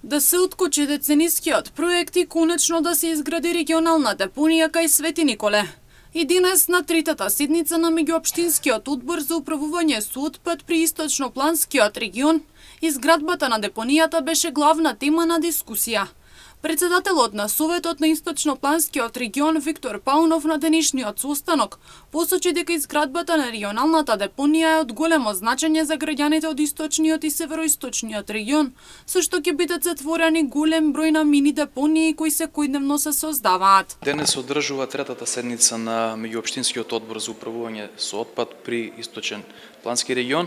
Да се откочи деценискиот проект и конечно да се изгради регионална депонија кај Свети Николе. И денес на третата седница на меѓуопштинскиот одбор за управување со отпад при Источнопланскиот регион, изградбата на депонијата беше главна тема на дискусија. Председателот на Советот на Источнопланскиот регион Виктор Паунов на денешниот состанок посочи дека изградбата на регионалната депонија е од големо значење за граѓаните од источниот и североисточниот регион, со што ќе бидат затворени голем број на мини депонии кои секојдневно се создаваат. Денес се одржува третата седница на меѓуопштинскиот одбор за управување со отпад при Источен плански регион.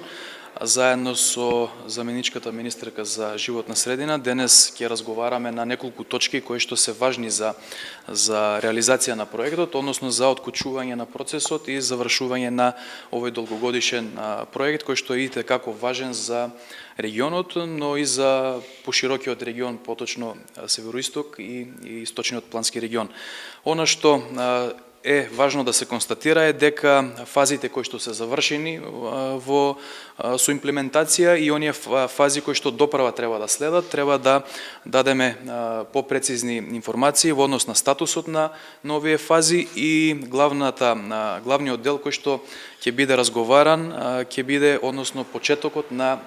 Заедно со заменичката министерка за животна средина, денес ќе разговараме на неколку точки кои што се важни за реализација на проектот, односно за откочување на процесот и завршување на овој долгогодишен проект кој што е итекако важен за регионот, но и за поширокиот регион, поточно североисток и источниот плански регион. Она што е важно да се констатира е дека фазите кои што се завршени со имплементација и оние фази кои што доправа треба да следат, треба да дадеме попрецизни информации во однос на статусот на овие фази и главниот дел кој што ќе биде разговаран, ќе биде односно почетокот на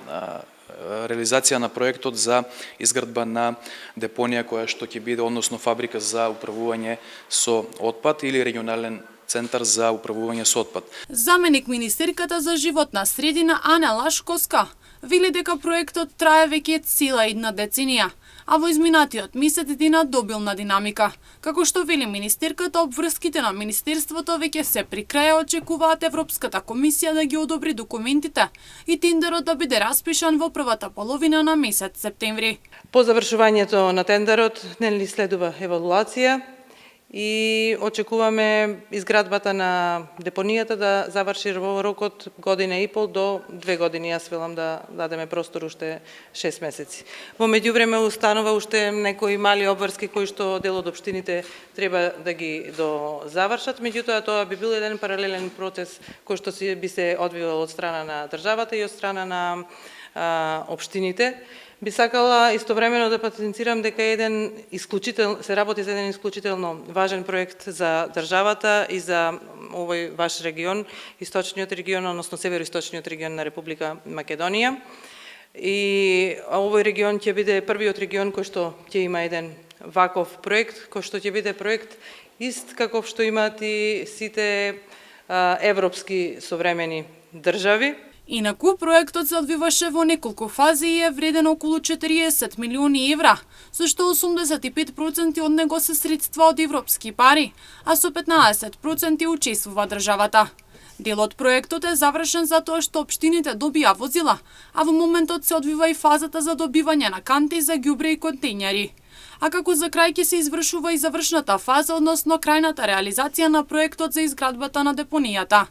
реализација на проектот за изградба на депонија која што ќе биде, односно фабрика за управување со отпад или регионален центар за управување со отпад. Заменик министерката за животна средина Ана Лашковска вели дека проектот трае веќе цела една деценија, а во изминатиот месец дена добил на динамика. Како што вели министерката, обврските на министерството веќе се при крај, очекуваат Европската комисија да ги одобри документите и тендерот да биде распишан во првата половина на месец септември. По завршувањето на тендерот нели следува евалуација и очекуваме изградбата на депонијата да заврши во рокот година и пол до 2 години. Јас велам да дадеме простор уште 6 месеци. Во меѓувреме устанува уште некои мали обврски кои што дел од општините треба да ги завршат, меѓутоа тоа би бил еден паралелен процес кој што би се одвивал од страна на државата и од страна на општините. Би сакала истовремено да потенцирам дека се работи за еден исклучително важен проект за државата и за овој ваш регион, источниот регион, односно североисточниот регион на Република Македонија. И овој регион ќе биде првиот регион кој што ќе има еден ваков проект, кој што ќе биде проект ист каков што имаат и сите европски современи држави. Инаку, проектот се одвиваше во неколку фази и е вреден околу 40 милиони евра, со што 85% од него се средства од европски пари, а со 15% учествува државата. Дел од проектот е завршен затоа што општините добија возила, а во моментот се одвива и фазата за добивање на канти за ѓубре и контејнери. А како за крај ќе се извршува и завршната фаза, односно крајната реализација на проектот за изградбата на депонијата.